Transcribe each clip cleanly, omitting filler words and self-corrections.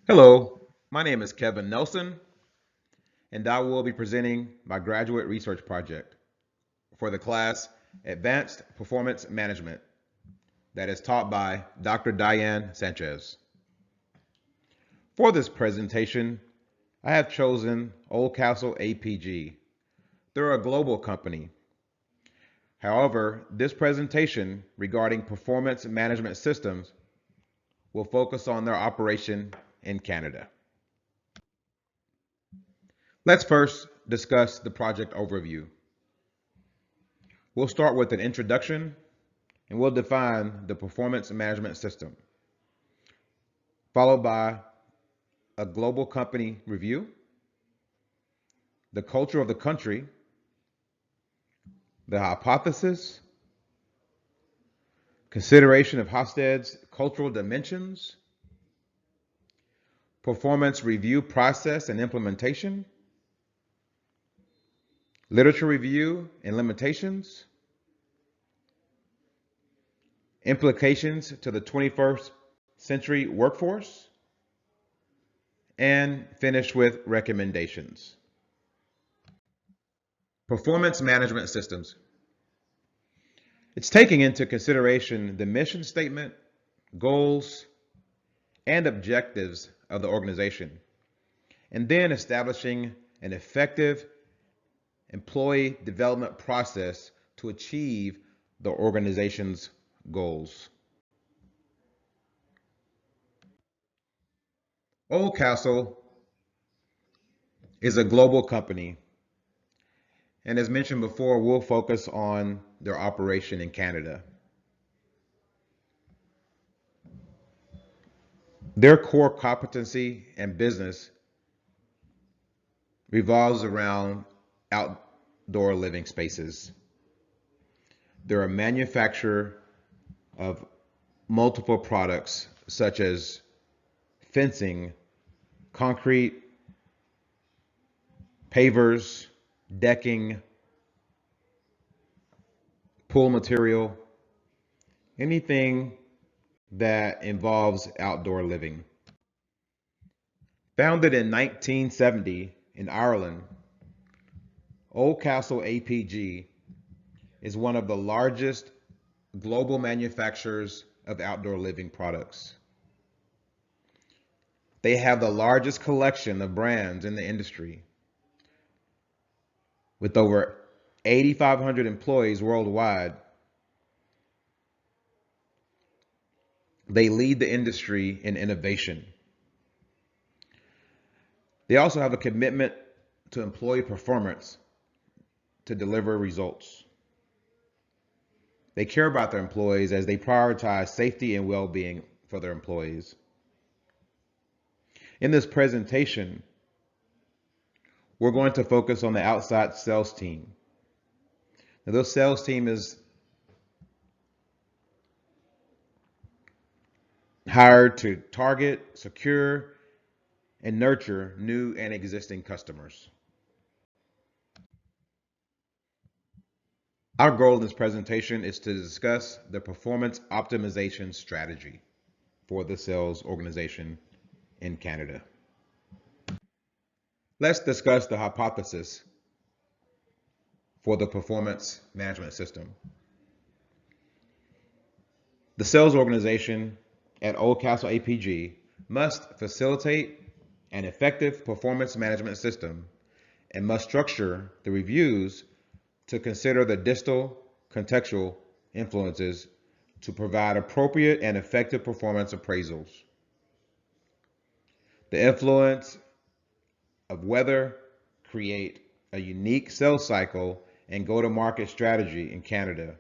Hello, my name is Kevin Nelson, and I will be presenting my graduate research project for the class Advanced Performance Management that is taught by Dr. Diane Sanchez. For this presentation, I have chosen Oldcastle APG. They're a global company. However, this presentation regarding performance management systems will focus on their operation in Canada. Let's first discuss the project overview. We'll start with an introduction and we'll define the performance management system, followed by a global company review, the culture of the country, the hypothesis, consideration of Hofstede's cultural dimensions, performance review process and implementation, literature review and limitations, implications to the 21st century workforce, and finish with recommendations. Performance management systems. It's taking into consideration the mission statement, goals, and objectives of the organization, and then establishing an effective employee development process to achieve the organization's goals. Oldcastle is a global company, and as mentioned before, we'll focus on their operation in Canada. Their core competency and business revolves around outdoor living spaces. They're a manufacturer of multiple products such as fencing, concrete, pavers, decking, pool material, anything that involves outdoor living. Founded in 1970 in Ireland, Oldcastle APG is one of the largest global manufacturers of outdoor living products. They have the largest collection of brands in the industry. With over 8,500 employees worldwide, they lead the industry in innovation. They also have a commitment to employee performance to deliver results. They care about their employees as they prioritize safety and well-being for their employees. In this presentation, we're going to focus on the outside sales team. Now, this sales team is hired to target, secure, and nurture new and existing customers. Our goal in this presentation is to discuss the performance optimization strategy for the sales organization in Canada. Let's discuss the hypothesis for the performance management system. The sales organization at Oldcastle APG must facilitate an effective performance management system and must structure the reviews to consider the distal contextual influences to provide appropriate and effective performance appraisals. The influence of weather create a unique sales cycle and go-to-market strategy in Canada,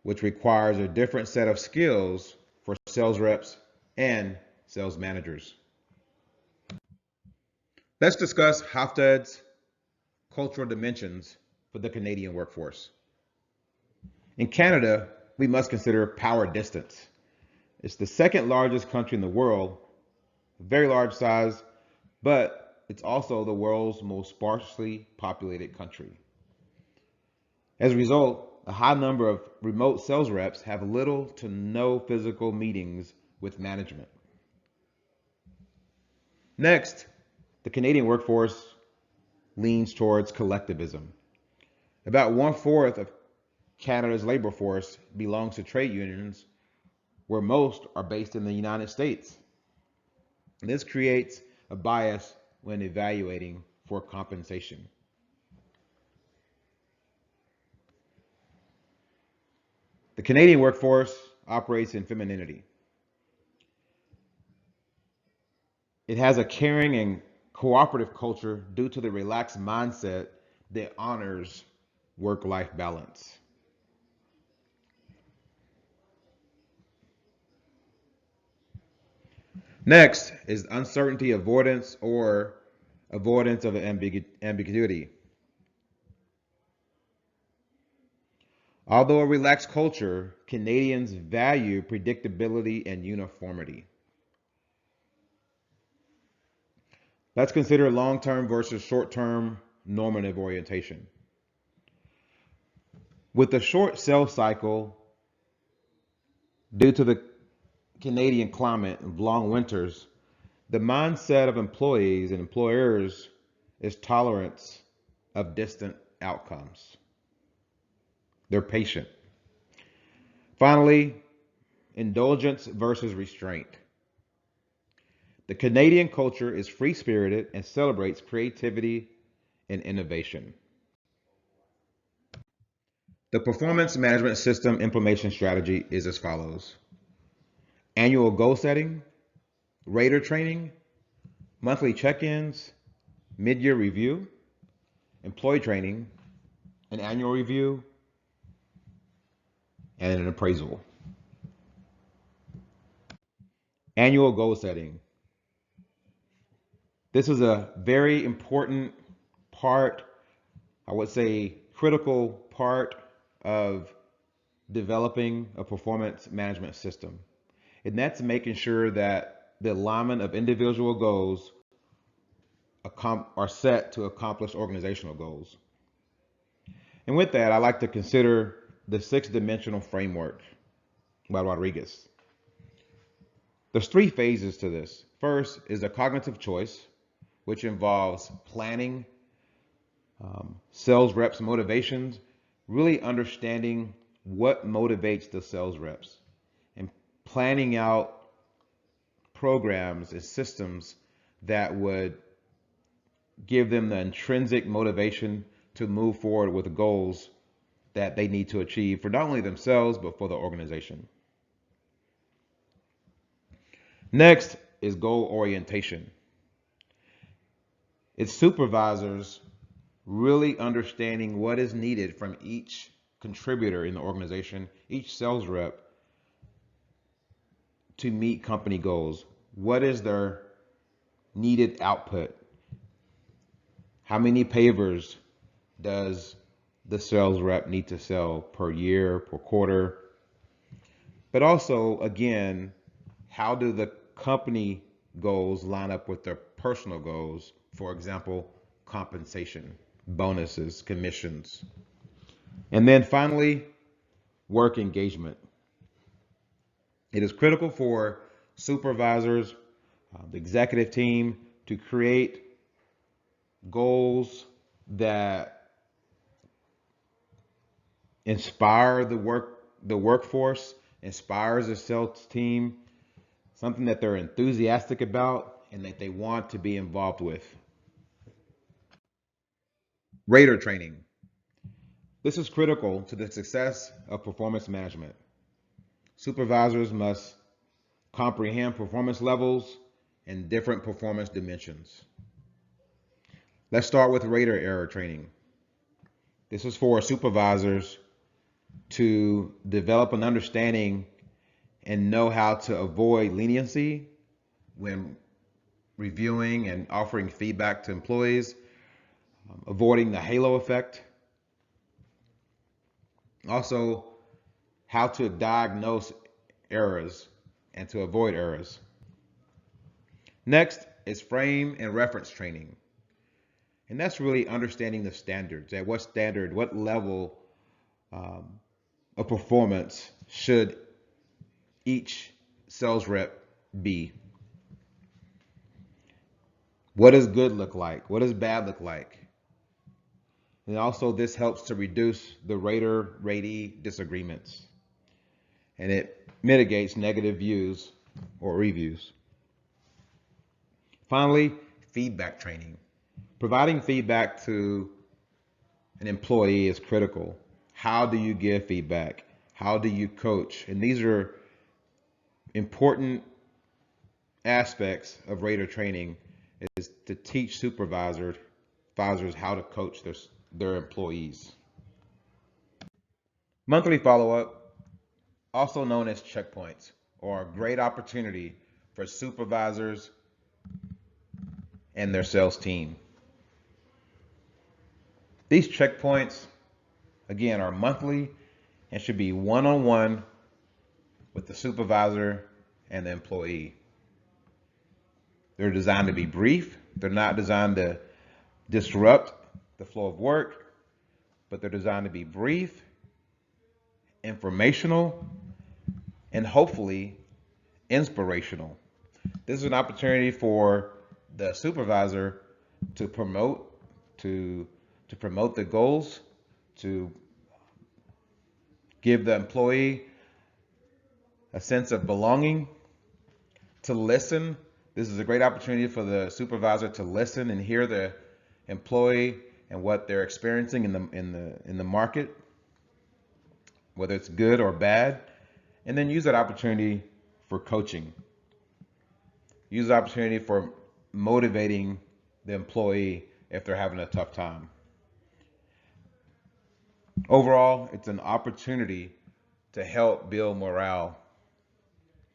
which requires a different set of skills for sales reps and sales managers. Let's discuss Hofstede's cultural dimensions for the Canadian workforce. In Canada, we must consider power distance. It's the second largest country in the world, very large size, but it's also the world's most sparsely populated country. As a result, a high number of remote sales reps have little to no physical meetings with management. Next, the Canadian workforce leans towards collectivism. About one-fourth of Canada's labor force belongs to trade unions, where most are based in the United States. This creates a bias when evaluating for compensation. The Canadian workforce operates in femininity. It has a caring and cooperative culture due to the relaxed mindset that honors work-life balance. Next is uncertainty avoidance or avoidance of ambiguity. Although a relaxed culture, Canadians value predictability and uniformity. Let's consider long-term versus short-term normative orientation. With the short sales cycle, due to the Canadian climate of long winters, the mindset of employees and employers is tolerance of distant outcomes. They're patient. Finally, indulgence versus restraint. The Canadian culture is free-spirited and celebrates creativity and innovation. The performance management system implementation strategy is as follows: annual goal setting, rater training, monthly check-ins, mid-year review, employee training, an annual review, and an appraisal. Annual goal setting. This is a very important part, I would say critical part of developing a performance management system. And that's making sure that the alignment of individual goals are set to accomplish organizational goals. And with that, I like to consider the 6-dimensional framework by Rodriguez. There's 3 phases to this. First is a cognitive choice, which involves planning, sales reps' motivations, really understanding what motivates the sales reps, and planning out programs and systems that would give them the intrinsic motivation to move forward with goals that they need to achieve for not only themselves, but for the organization. Next is goal orientation. It's supervisors really understanding what is needed from each contributor in the organization, each sales rep, to meet company goals. What is their needed output? How many pavers does the sales rep need to sell per year, per quarter? But also, again, how do the company goals line up with their personal goals? For example, compensation, bonuses, commissions. And then finally, work engagement. It is critical for supervisors, the executive team, to create goals that inspire the workforce, inspires the sales team, something that they're enthusiastic about and that they want to be involved with. Rater training. This is critical to the success of performance management. Supervisors must comprehend performance levels and different performance dimensions. Let's start with rater error training. This is for supervisors to develop an understanding and know how to avoid leniency when reviewing and offering feedback to employees, avoiding the halo effect. Also, how to diagnose errors and to avoid errors. Next is frame and reference training. And that's really understanding the standards. At what standard, what level of performance should each sales rep be? What does good look like? What does bad look like? And also this helps to reduce the rater-ratee disagreements, and it mitigates negative views or reviews. Finally, feedback training. Providing feedback to an employee is critical. How do you give feedback? How do you coach? And these are important aspects of rater training, is to teach supervisors how to coach their employees. Monthly follow-up, also known as checkpoints, are a great opportunity for supervisors and their sales team. These checkpoints, again, are monthly and should be one-on-one with the supervisor and the employee. They're designed to be brief. They're not designed to disrupt the flow of work, but they're designed to be brief, informational, and hopefully inspirational. This is an opportunity for the supervisor to promote to promote the goals, to give the employee a sense of belonging, to listen. This is a great opportunity for the supervisor to listen and hear the employee and what they're experiencing in the market, whether it's good or bad, and then use that opportunity for coaching. Use the opportunity for motivating the employee if they're having a tough time. Overall, it's an opportunity to help build morale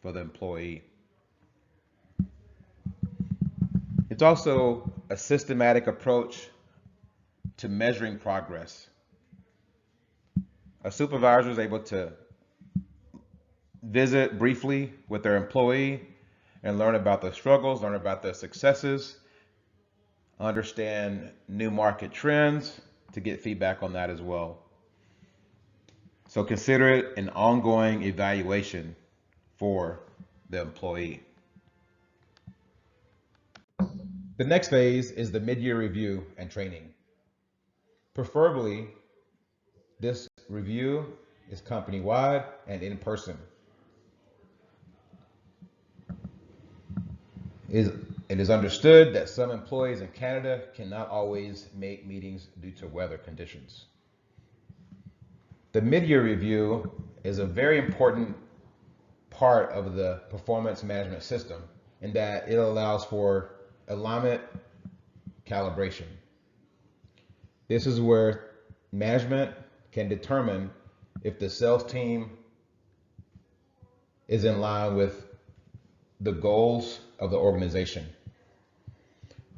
for the employee. It's also a systematic approach to measuring progress. A supervisor is able to visit briefly with their employee and learn about their struggles, learn about their successes, understand new market trends, to get feedback on that as well. So consider it an ongoing evaluation for the employee. The next phase is the mid-year review and training. Preferably, this review is company-wide and in person. It is understood that some employees in Canada cannot always make meetings due to weather conditions. The mid-year review is a very important part of the performance management system in that it allows for alignment calibration. This is where management can determine if the sales team is in line with the goals of the organization.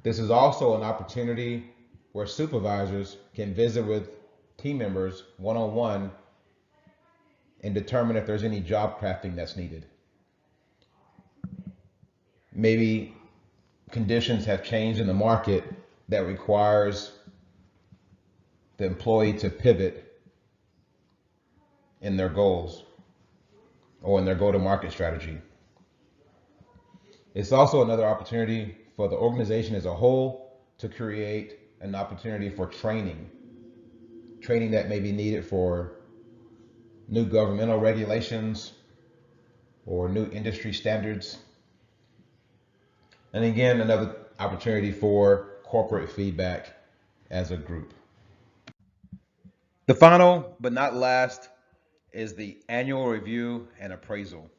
This is also an opportunity where supervisors can visit with team members one-on-one and determine if there's any job crafting that's needed. Maybe conditions have changed in the market that requires the employee to pivot in their goals or in their go-to-market strategy. It's also another opportunity for the organization as a whole to create an opportunity for training that may be needed for new governmental regulations or new industry standards. And again, another opportunity for corporate feedback as a group. The final but not last is the annual review and appraisal.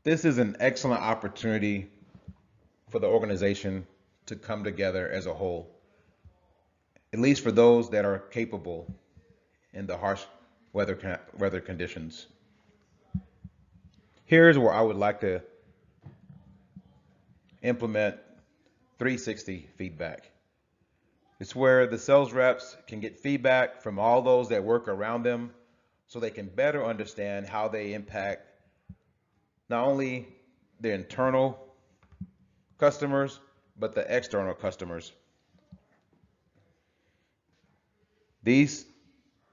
This is an excellent opportunity for the organization to come together as a whole, at least for those that are capable in the harsh weather conditions. Here's where I would like to implement 360 feedback. It's where the sales reps can get feedback from all those that work around them so they can better understand how they impact not only the internal customers, but the external customers. These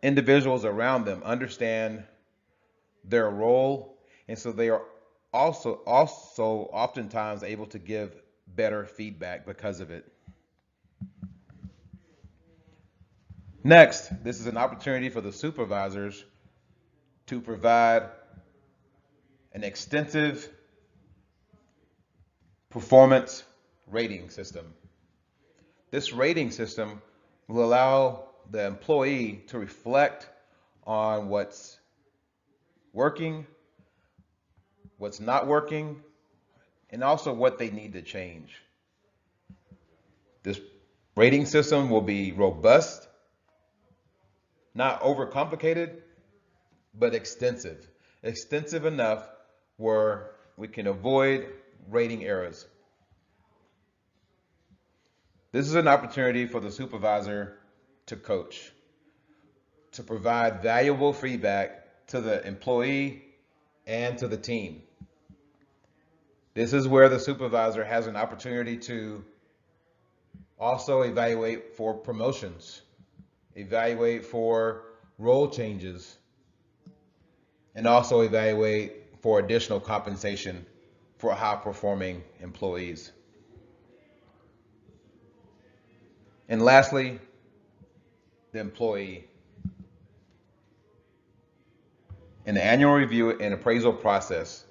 individuals around them understand their role, and so they are also oftentimes able to give better feedback because of it. Next, this is an opportunity for the supervisors to provide an extensive performance rating system. This rating system will allow the employee to reflect on what's working, what's not working, and also what they need to change. This rating system will be robust, not overcomplicated, but extensive. Extensive enough where we can avoid rating errors. This is an opportunity for the supervisor to coach, to provide valuable feedback to the employee and to the team. This is where the supervisor has an opportunity to also evaluate for promotions, evaluate for role changes, and also evaluate for additional compensation for high-performing employees. And lastly, the employee. In the annual review and appraisal process,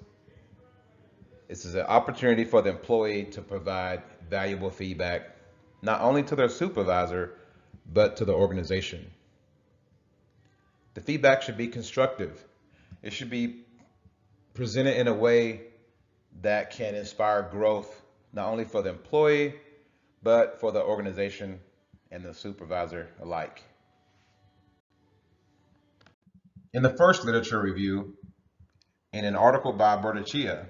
this is an opportunity for the employee to provide valuable feedback, not only to their supervisor, but to the organization. The feedback should be constructive. It should be presented in a way that can inspire growth, not only for the employee, but for the organization and the supervisor alike. In the first literature review, in an article by Bertoccia,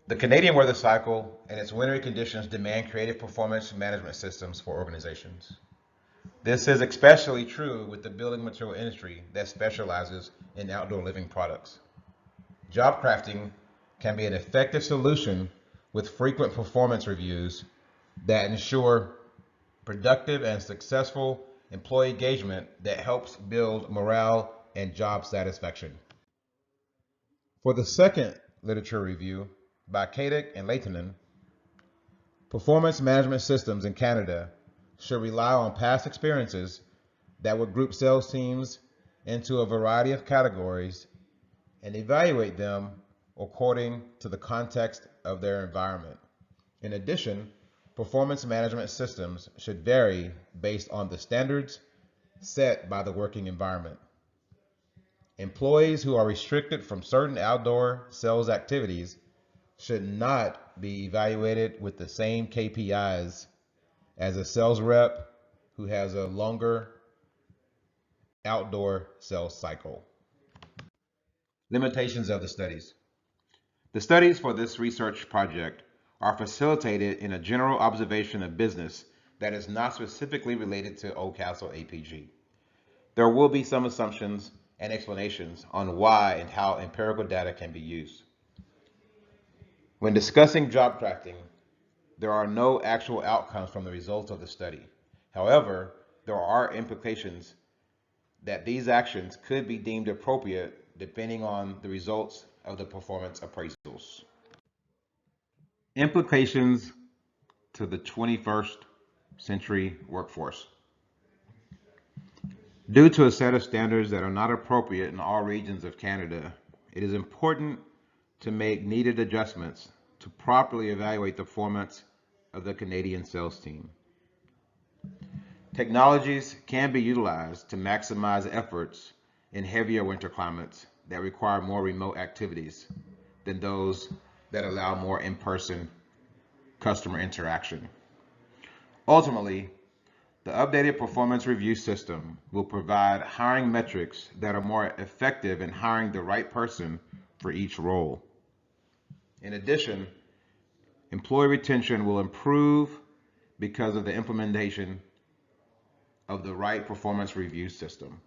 the Canadian weather cycle and its wintry conditions demand creative performance management systems for organizations. This is especially true with the building material industry that specializes in outdoor living products. Job crafting can be an effective solution with frequent performance reviews that ensure productive and successful employee engagement that helps build morale and job satisfaction. For the second literature review by Kadick and Leitonen, performance management systems in Canada should rely on past experiences that would group sales teams into a variety of categories and evaluate them according to the context of their environment. In addition, performance management systems should vary based on the standards set by the working environment. Employees who are restricted from certain outdoor sales activities should not be evaluated with the same KPIs as a sales rep who has a longer outdoor sales cycle. Limitations of the studies. The studies for this research project are facilitated in a general observation of business that is not specifically related to Oldcastle APG. There will be some assumptions and explanations on why and how empirical data can be used. When discussing job crafting, there are no actual outcomes from the results of the study. However, there are implications that these actions could be deemed appropriate depending on the results of the performance appraisals. Implications to the 21st century workforce. Due to a set of standards that are not appropriate in all regions of Canada, it is important to make needed adjustments to properly evaluate the performance of the Canadian sales team. Technologies can be utilized to maximize efforts in heavier winter climates that require more remote activities than those that allow more in-person customer interaction. Ultimately, the updated performance review system will provide hiring metrics that are more effective in hiring the right person for each role. In addition, employee retention will improve because of the implementation of the right performance review system.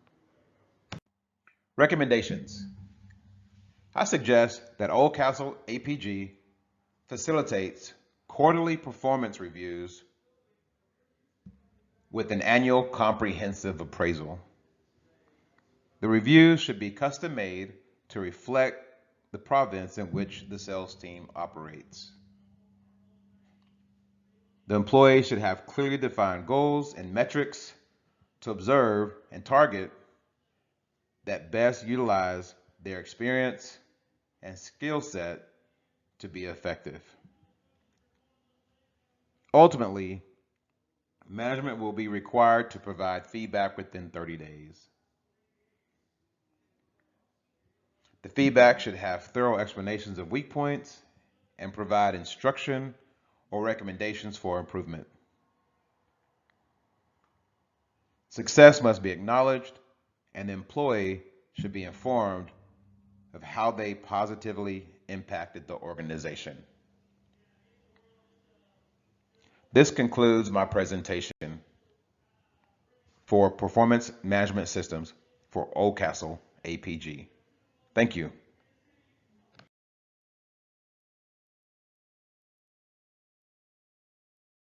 Recommendations. I suggest that Oldcastle APG facilitates quarterly performance reviews with an annual comprehensive appraisal. The reviews should be custom made to reflect the province in which the sales team operates. The employee should have clearly defined goals and metrics to observe and target that best utilize their experience and skill set to be effective. Ultimately, management will be required to provide feedback within 30 days. The feedback should have thorough explanations of weak points and provide instruction or recommendations for improvement. Success must be acknowledged, and the employee should be informed of how they positively impacted the organization. This concludes my presentation for Performance Management Systems for Oldcastle APG. Thank you.